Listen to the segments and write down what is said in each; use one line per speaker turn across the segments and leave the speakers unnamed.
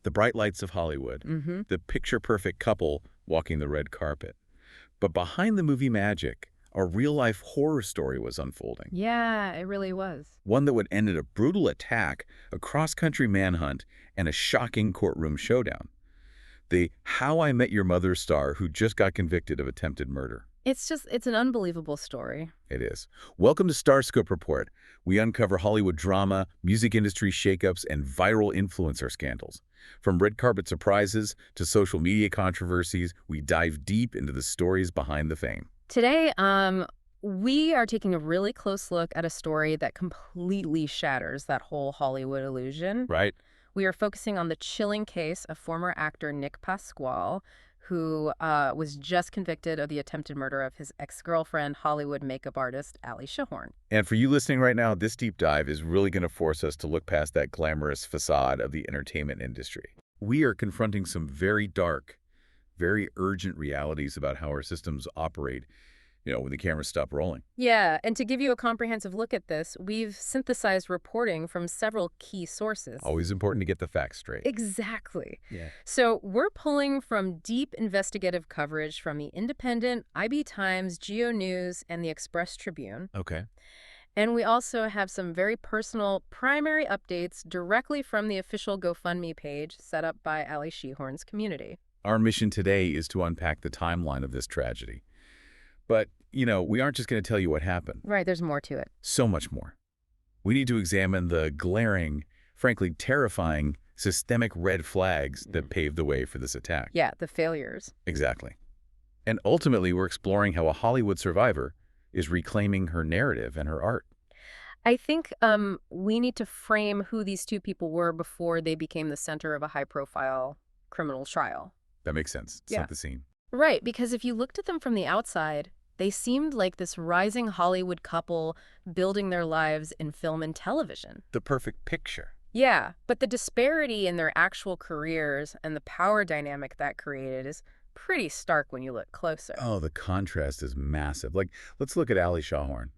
The bright lights of Hollywood. The picture-perfect couple walking the red carpet. But behind the movie magic, a real-life horror story was unfolding.
Yeah, it really was.
One that would end in a brutal attack, a cross-country manhunt, and a shocking courtroom showdown. The How I Met Your Mother star who just got convicted of attempted murder.
It's an unbelievable story.
It is. Welcome to Starscope Report. We uncover Hollywood drama, music industry shakeups, and viral influencer scandals. From red carpet surprises to social media controversies, we dive deep into the stories behind the fame.
Today, we are taking a really close look at a story that completely shatters that whole Hollywood illusion.
Right?
We are focusing on the chilling case of former actor Nick Pasqual, who was just convicted of the attempted murder of his ex-girlfriend, Hollywood makeup artist Allie Shehorn.
And for you listening right now, this deep dive is really going to force us to look past that glamorous facade of the entertainment industry. We are confronting some very dark, very urgent realities about how our systems operate, when the cameras stop rolling.
Yeah, and to give you a comprehensive look at this, we've synthesized reporting from several key sources.
Always important to get the facts straight.
Exactly.
Yeah.
So we're pulling from deep investigative coverage from The Independent, IB Times, Geo News, and the Express Tribune.
Okay.
And we also have some very personal primary updates directly from the official GoFundMe page set up by Allie Shehorn's community.
Our mission today is to unpack the timeline of this tragedy. But, we aren't just going to tell you what happened.
Right, there's more to it.
So much more. We need to examine the glaring, frankly terrifying, systemic red flags that paved the way for this attack.
Yeah, the failures.
Exactly. And ultimately, we're exploring how a Hollywood survivor is reclaiming her narrative and her art.
I think we need to frame who these two people were before they became the center of a high-profile criminal trial.
That makes sense. Set the scene.
Right, because if you looked at them from the outside, they seemed like this rising Hollywood couple building their lives in film and television.
The perfect picture.
Yeah, but the disparity in their actual careers and the power dynamic that created is pretty stark when you look closer.
Oh, the contrast is massive. Let's look at Allie Shehorn.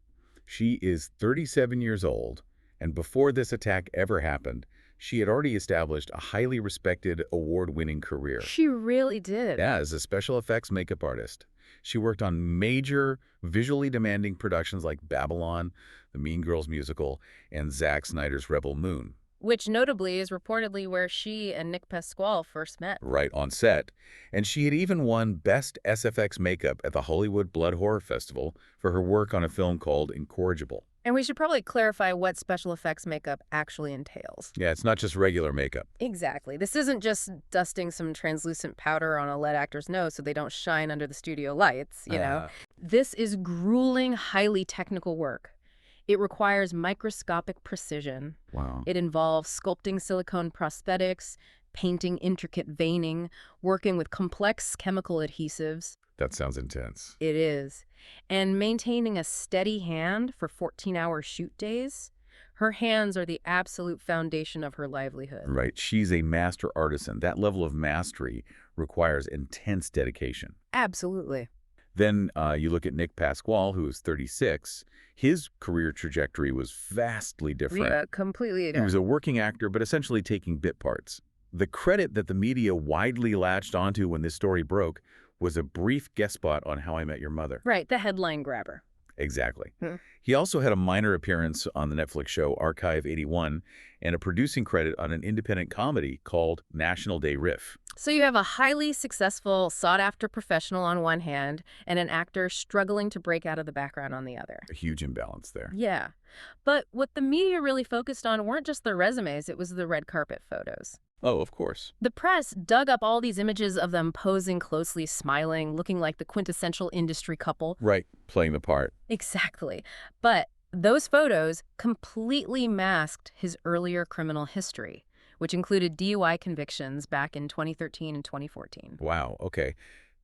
She is 37 years old, and before this attack ever happened, she had already established a highly respected, award-winning career.
She really did.
Yeah, as a special effects makeup artist. She worked on major, visually demanding productions like Babylon, the Mean Girls musical, and Zack Snyder's Rebel Moon.
Which notably is reportedly where she and Nick Pasqual first met.
Right on set. And she had even won Best SFX Makeup at the Hollywood Blood Horror Festival for her work on a film called Incorrigible.
And we should probably clarify what special effects makeup actually entails.
Yeah, it's not just regular makeup.
Exactly. This isn't just dusting some translucent powder on a lead actor's nose so they don't shine under the studio lights, This is grueling, highly technical work. It requires microscopic precision.
Wow.
It involves sculpting silicone prosthetics, painting intricate veining, working with complex chemical adhesives.
That sounds intense.
It is. And maintaining a steady hand for 14-hour shoot days. Her hands are the absolute foundation of her livelihood.
Right. She's a master artisan. That level of mastery requires intense dedication.
Absolutely.
Then you look at Nick Pasqual, who is 36. His career trajectory was vastly different.
Yeah, completely different.
He was a working actor, but essentially taking bit parts. The credit that the media widely latched onto when this story broke was a brief guest spot on How I Met Your Mother.
Right, the headline grabber.
Exactly. He also had a minor appearance on the Netflix show Archive 81 and a producing credit on an independent comedy called National Day Riff.
So you have a highly successful, sought-after professional on one hand and an actor struggling to break out of the background on the other.
A huge imbalance there.
Yeah. But what the media really focused on weren't just their resumes, it was the red carpet photos.
Oh, of course.
The press dug up all these images of them posing closely, smiling, looking like the quintessential industry couple.
Right, playing the part.
Exactly. But those photos completely masked his earlier criminal history, which included DUI convictions back in 2013 and 2014.
Wow, okay.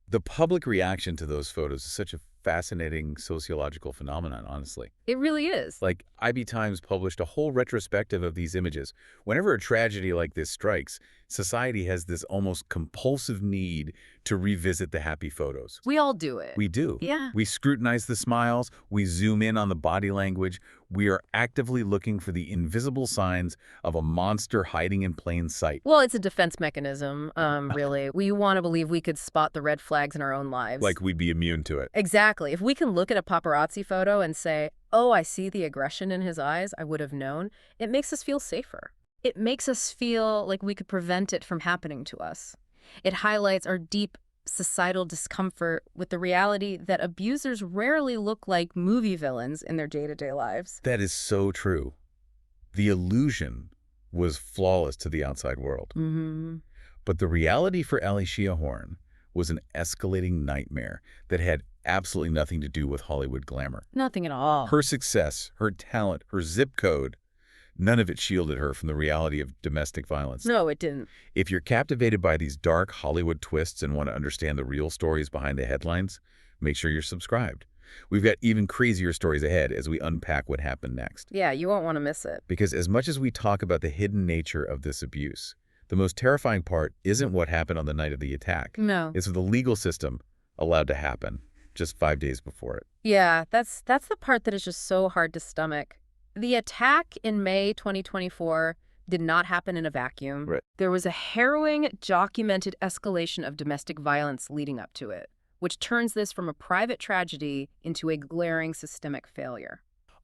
The public reaction to those photos is such a fascinating sociological phenomenon, honestly.
It really is.
Like, IB Times published a whole retrospective of these images. Whenever a tragedy like this strikes, society has this almost compulsive need to revisit the happy photos.
We all do it.
We do.
Yeah.
We scrutinize the smiles, we zoom in on the body language, We are actively looking for the invisible signs of a monster hiding in plain sight.
Well, it's a defense mechanism, really. We want to believe we could spot the red flags in our own lives.
Like we'd be immune to it.
Exactly. If we can look at a paparazzi photo and say, oh, I see the aggression in his eyes, I would have known, it makes us feel safer. It makes us feel like we could prevent it from happening to us. It highlights our deep societal discomfort with the reality that abusers rarely look like movie villains in their day-to-day lives.
That is so true. The illusion was flawless to the outside world. But the reality for Allie Shehorn was an escalating nightmare that had absolutely nothing to do with Hollywood glamour.
Nothing at all.
Her success, her talent, her zip code, none of it shielded her from the reality of domestic violence.
No, it didn't.
If you're captivated by these dark Hollywood twists and want to understand the real stories behind the headlines, make sure you're subscribed. We've got even crazier stories ahead as we unpack what happened next.
Yeah, you won't want to miss it.
Because as much as we talk about the hidden nature of this abuse, the most terrifying part isn't what happened on the night of the attack.
No.
It's what the legal system allowed to happen just 5 days before it.
Yeah, that's the part that is just so hard to stomach. The attack in May 2024 did not happen in a vacuum.
Right.
There was a harrowing, documented escalation of domestic violence leading up to it, which turns this from a private tragedy into a glaring systemic failure.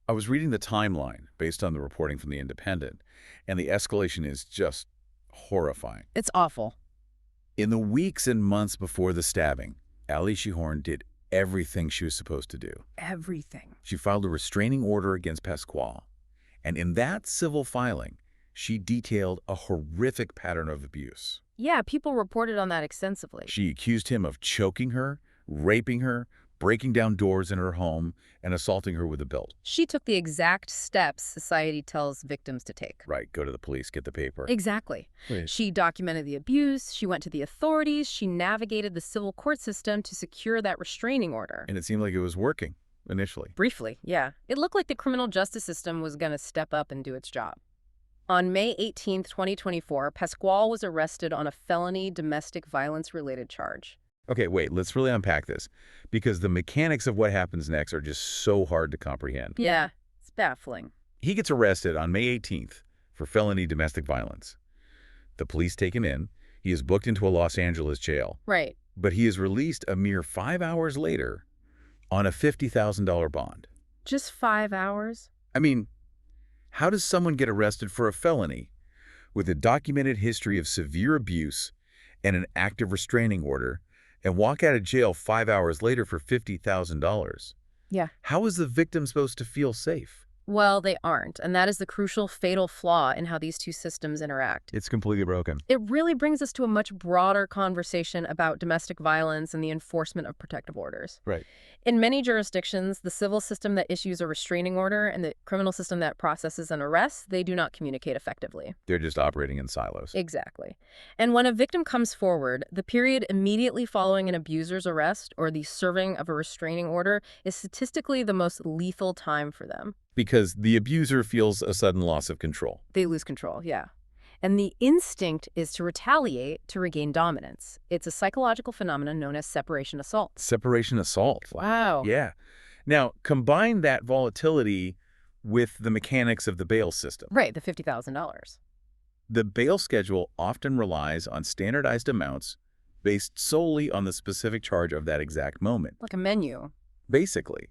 I was reading the timeline based on the reporting from The Independent, and the escalation is just horrifying.
It's awful.
In the weeks and months before the stabbing, Allie Shehorn did everything she was supposed to do.
Everything.
She filed a restraining order against Pasqual, and in that civil filing, she detailed a horrific pattern of abuse.
Yeah, people reported on that extensively.
She accused him of choking her, raping her, breaking down doors in her home, and assaulting her with a belt.
She took the exact steps society tells victims to take.
Right, go to the police, get the paper.
Exactly.
Right.
She documented the abuse, she went to the authorities, she navigated the civil court system to secure that restraining order.
And it seemed like it was working, initially.
Briefly, yeah. It looked like the criminal justice system was going to step up and do its job. On May 18, 2024, Pasqual was arrested on a felony domestic violence-related charge.
Okay, wait, let's really unpack this, because the mechanics of what happens next are just so hard to comprehend.
Yeah, it's baffling.
He gets arrested on May 18th for felony domestic violence. The police take him in. He is booked into a Los Angeles jail.
Right.
But he is released a mere 5 hours later on a $50,000 bond.
Just 5 hours?
I mean, how does someone get arrested for a felony with a documented history of severe abuse and an active restraining order and walk out of jail 5 hours later for $50,000?
Yeah.
How is the victim supposed to feel safe?
Well, they aren't, and that is the crucial, fatal flaw in how these two systems interact.
It's completely broken.
It really brings us to a much broader conversation about domestic violence and the enforcement of protective orders.
Right.
In many jurisdictions, the civil system that issues a restraining order and the criminal system that processes an arrest, they do not communicate effectively.
They're just operating in silos.
Exactly. And when a victim comes forward, the period immediately following an abuser's arrest or the serving of a restraining order is statistically the most lethal time for them.
Because the abuser feels a sudden loss of control.
They lose control, yeah. And the instinct is to retaliate to regain dominance. It's a psychological phenomenon known as separation assault.
Separation assault.
Wow.
Yeah. Now, combine that volatility with the mechanics of the bail system.
Right, the $50,000.
The bail schedule often relies on standardized amounts based solely on the specific charge of that exact moment.
Like a menu.
Basically,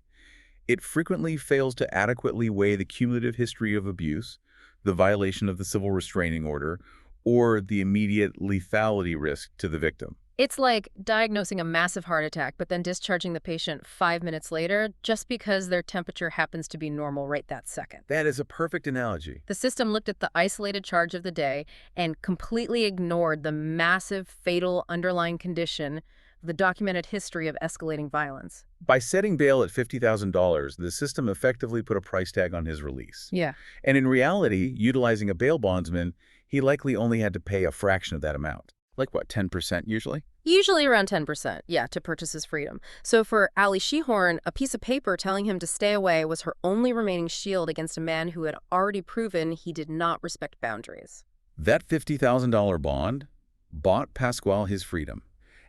it frequently fails to adequately weigh the cumulative history of abuse, the violation of the civil restraining order, or the immediate lethality risk to the victim.
It's like diagnosing a massive heart attack, but then discharging the patient 5 minutes later just because their temperature happens to be normal right that second.
That is a perfect analogy.
The system looked at the isolated charge of the day and completely ignored the massive, fatal underlying condition, the documented history of escalating violence.
By setting bail at $50,000, the system effectively put a price tag on his release.
Yeah.
And in reality, utilizing a bail bondsman, he likely only had to pay a fraction of that amount. Like what, 10% usually?
Usually around 10%, yeah, to purchase his freedom. So for Allie Shehorn, a piece of paper telling him to stay away was her only remaining shield against a man who had already proven he did not respect boundaries.
That $50,000 bond bought Pasqual his freedom.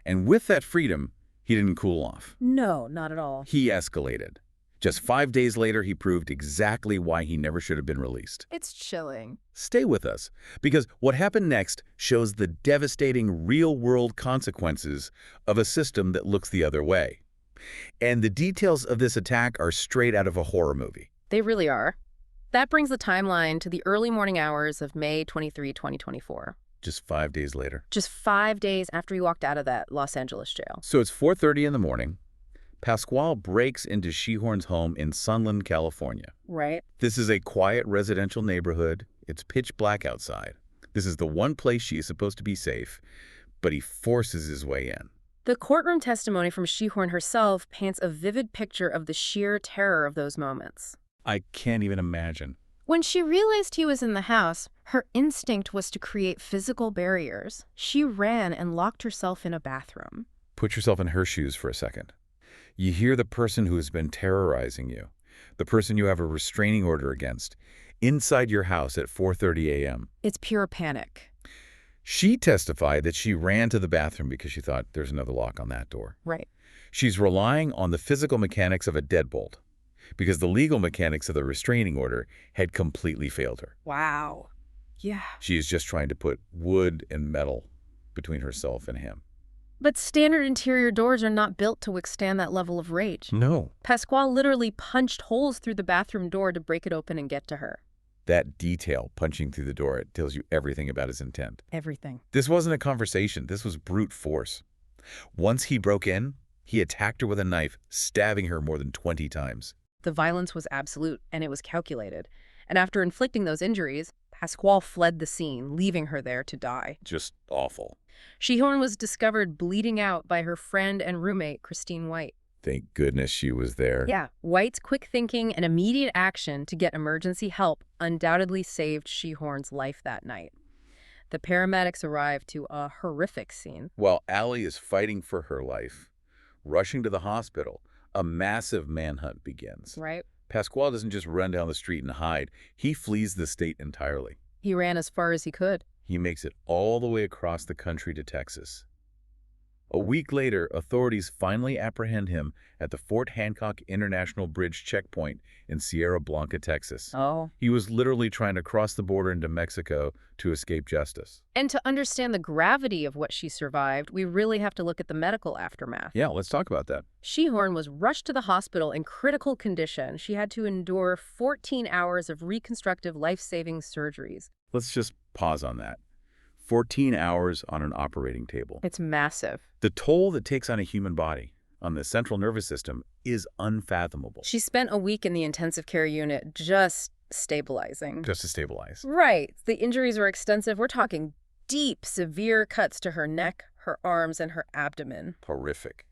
And with that freedom, he didn't cool off.
No, not at all.
He escalated. Just 5 days later, he proved exactly why he never should have been released.
It's chilling.
Stay with us, because what happened next shows the devastating real-world consequences of a system that looks the other way. And the details of this attack are straight out of a horror movie.
They really are. That brings the timeline to the early morning hours of May 23, 2024.
Just 5 days later.
Just 5 days after he walked out of that Los Angeles jail.
So it's 4:30 in the morning. Pasqual breaks into Shehorn's home in Sunland, California.
Right.
This is a quiet residential neighborhood. It's pitch black outside. This is the one place she is supposed to be safe, but he forces his way in.
The courtroom testimony from Shehorn herself paints a vivid picture of the sheer terror of those moments.
I can't even imagine.
When she realized he was in the house, her instinct was to create physical barriers. She ran and locked herself in a bathroom.
Put yourself in her shoes for a second. You hear the person who has been terrorizing you, the person you have a restraining order against, inside your house at 4:30 a.m.
It's pure panic.
She testified that she ran to the bathroom because she thought there's another lock on that door.
Right.
She's relying on the physical mechanics of a deadbolt because the legal mechanics of the restraining order had completely failed her.
Wow. Yeah.
She is just trying to put wood and metal between herself and him.
But standard interior doors are not built to withstand that level of rage.
No.
Pasqual literally punched holes through the bathroom door to break it open and get to her.
That detail, punching through the door, it tells you everything about his intent.
Everything.
This wasn't a conversation. This was brute force. Once he broke in, he attacked her with a knife, stabbing her more than 20 times.
The violence was absolute, and it was calculated. And after inflicting those injuries, Pasqual fled the scene, leaving her there to die.
Just awful.
Shehorn was discovered bleeding out by her friend and roommate, Christine White.
Thank goodness she was there.
Yeah, White's quick thinking and immediate action to get emergency help undoubtedly saved Shehorn's life that night. The paramedics arrived to a horrific scene.
While Allie is fighting for her life, rushing to the hospital, a massive manhunt begins.
Right.
Pasqual doesn't just run down the street and hide. He flees the state entirely.
He ran as far as he could.
He makes it all the way across the country to Texas. A week later, authorities finally apprehend him at the Fort Hancock International Bridge checkpoint in Sierra Blanca, Texas.
Oh.
He was literally trying to cross the border into Mexico to escape justice.
And to understand the gravity of what she survived, we really have to look at the medical aftermath.
Yeah, let's talk about that.
Shehorn was rushed to the hospital in critical condition. She had to endure 14 hours of reconstructive life-saving surgeries.
Let's just pause on that. 14 hours on an operating table.
It's massive.
The toll that takes on a human body, on the central nervous system, is unfathomable.
She spent a week in the intensive care unit just stabilizing.
Just to stabilize.
Right. The injuries were extensive. We're talking deep, severe cuts to her neck, her arms, and her abdomen.
Horrific.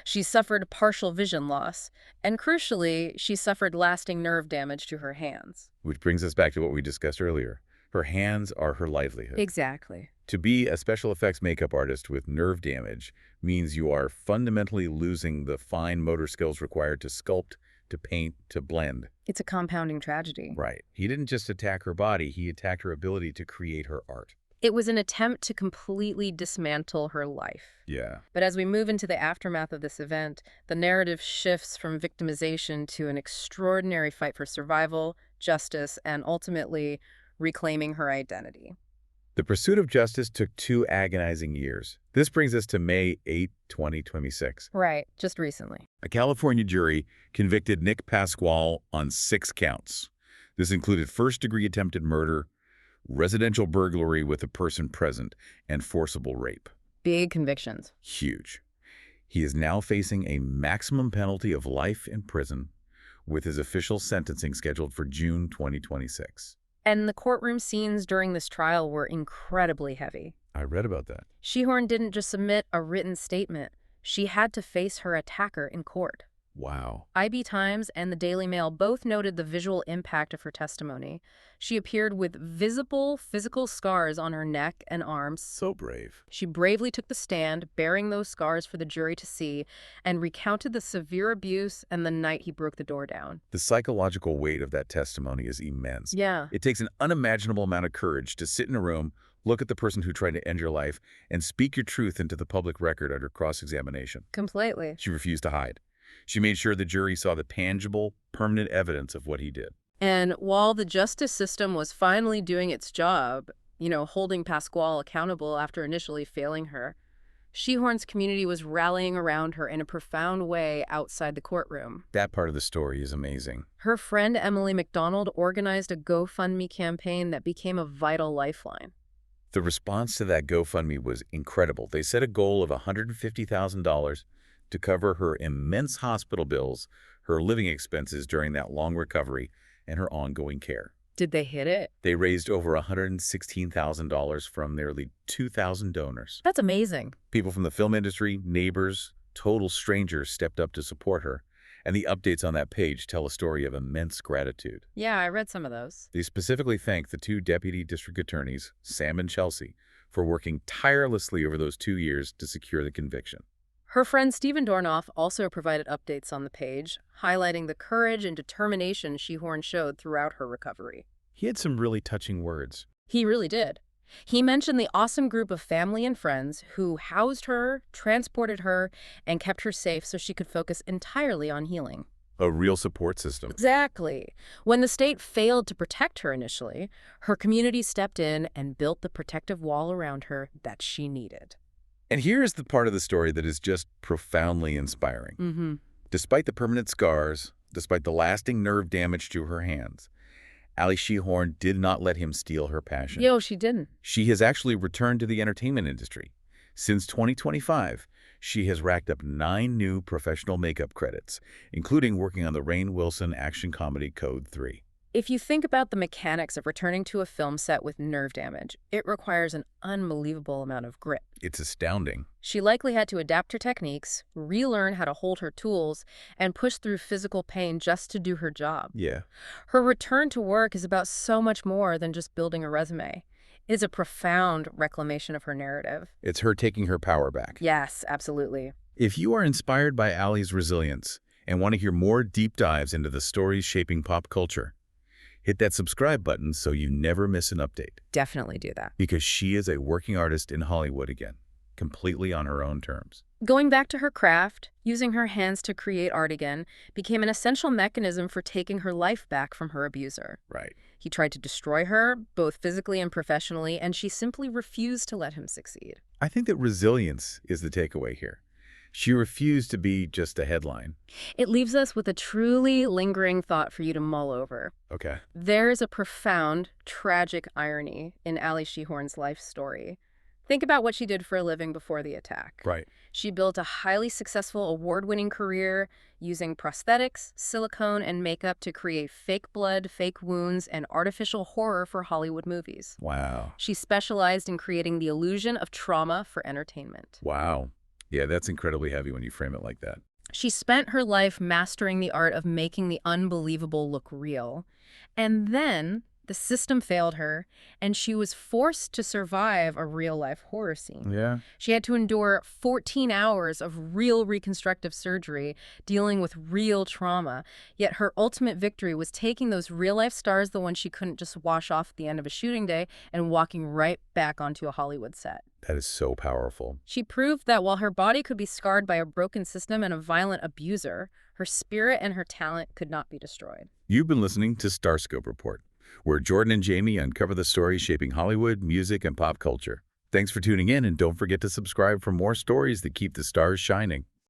She suffered partial vision loss, and crucially, she suffered lasting nerve damage to her hands.
Which brings us back to what we discussed earlier. Her hands are her livelihood.
Exactly.
To be a special effects makeup artist with nerve damage means you are fundamentally losing the fine motor skills required to sculpt, to paint, to blend.
It's a compounding tragedy.
Right. He didn't just attack her body, he attacked her ability to create her art.
It was an attempt to completely dismantle her life.
Yeah.
But as we move into the aftermath of this event, the narrative shifts from victimization to an extraordinary fight for survival, justice, and ultimately reclaiming her identity.
The pursuit of justice took 2 agonizing years. This brings us to May 8, 2026.
Right, just recently.
A California jury convicted Nick Pasqual on 6 counts. This included first-degree attempted murder, residential burglary with a person present, and forcible rape.
Big convictions.
Huge. He is now facing a maximum penalty of life in prison, with his official sentencing scheduled for June 2026.
And the courtroom scenes during this trial were incredibly heavy.
I read about that.
Shehorn didn't just submit a written statement. She had to face her attacker in court.
Wow.
IB Times and the Daily Mail both noted the visual impact of her testimony. She appeared with visible physical scars on her neck and arms.
So brave.
She bravely took the stand, bearing those scars for the jury to see, and recounted the severe abuse and the night he broke the door down.
The psychological weight of that testimony is immense.
Yeah.
It takes an unimaginable amount of courage to sit in a room, look at the person who tried to end your life, and speak your truth into the public record under cross-examination.
Completely.
She refused to hide. She made sure the jury saw the tangible, permanent evidence of what he did.
And while the justice system was finally doing its job, holding Pasquale accountable after initially failing her, Shehorn's community was rallying around her in a profound way outside the courtroom.
That part of the story is amazing.
Her friend Emily McDonald organized a GoFundMe campaign that became a vital lifeline.
The response to that GoFundMe was incredible. They set a goal of $150,000 to cover her immense hospital bills, her living expenses during that long recovery, and her ongoing care.
Did they hit it?
They raised over $116,000 from nearly 2,000 donors.
That's amazing.
People from the film industry, neighbors, total strangers stepped up to support her, and the updates on that page tell a story of immense gratitude.
Yeah, I read some of those.
They specifically thank the two deputy district attorneys, Sam and Chelsea, for working tirelessly over those 2 years to secure the conviction.
Her friend Stephen Dornoff also provided updates on the page, highlighting the courage and determination Shehorn showed throughout her recovery.
He had some really touching words.
He really did. He mentioned the awesome group of family and friends who housed her, transported her, and kept her safe so she could focus entirely on healing.
A real support system.
Exactly. When the state failed to protect her initially, her community stepped in and built the protective wall around her that she needed.
And here is the part of the story that is just profoundly inspiring.
Mm-hmm.
Despite the permanent scars, despite the lasting nerve damage to her hands, Allie Shehorn did not let him steal her passion.
She didn't.
She has actually returned to the entertainment industry. Since 2025, she has racked up 9 new professional makeup credits, including working on the Rainn Wilson action comedy Code 3.
If you think about the mechanics of returning to a film set with nerve damage, it requires an unbelievable amount of grit.
It's astounding.
She likely had to adapt her techniques, relearn how to hold her tools, and push through physical pain just to do her job.
Yeah.
Her return to work is about so much more than just building a resume. It is a profound reclamation of her narrative.
It's her taking her power back.
Yes, absolutely.
If you are inspired by Allie's resilience and want to hear more deep dives into the stories shaping pop culture, hit that subscribe button so you never miss an update.
Definitely do that.
Because she is a working artist in Hollywood again, completely on her own terms.
Going back to her craft, using her hands to create art again, became an essential mechanism for taking her life back from her abuser.
Right.
He tried to destroy her, both physically and professionally, and she simply refused to let him succeed.
I think that resilience is the takeaway here. She refused to be just a headline.
It leaves us with a truly lingering thought for you to mull over.
Okay.
There is a profound, tragic irony in Allie Shehorn's life story. Think about what she did for a living before the attack.
Right.
She built a highly successful award-winning career using prosthetics, silicone, and makeup to create fake blood, fake wounds, and artificial horror for Hollywood movies.
Wow.
She specialized in creating the illusion of trauma for entertainment.
Wow. Yeah, that's incredibly heavy when you frame it like that.
She spent her life mastering the art of making the unbelievable look real. And then the system failed her, and she was forced to survive a real-life horror scene.
Yeah.
She had to endure 14 hours of real reconstructive surgery, dealing with real trauma. Yet her ultimate victory was taking those real-life stars, the ones she couldn't just wash off at the end of a shooting day, and walking right back onto a Hollywood set.
That is so powerful.
She proved that while her body could be scarred by a broken system and a violent abuser, her spirit and her talent could not be destroyed.
You've been listening to Starscope Report, where Jordan and Jamie uncover the stories shaping Hollywood, music, and pop culture. Thanks for tuning in, and don't forget to subscribe for more stories that keep the stars shining.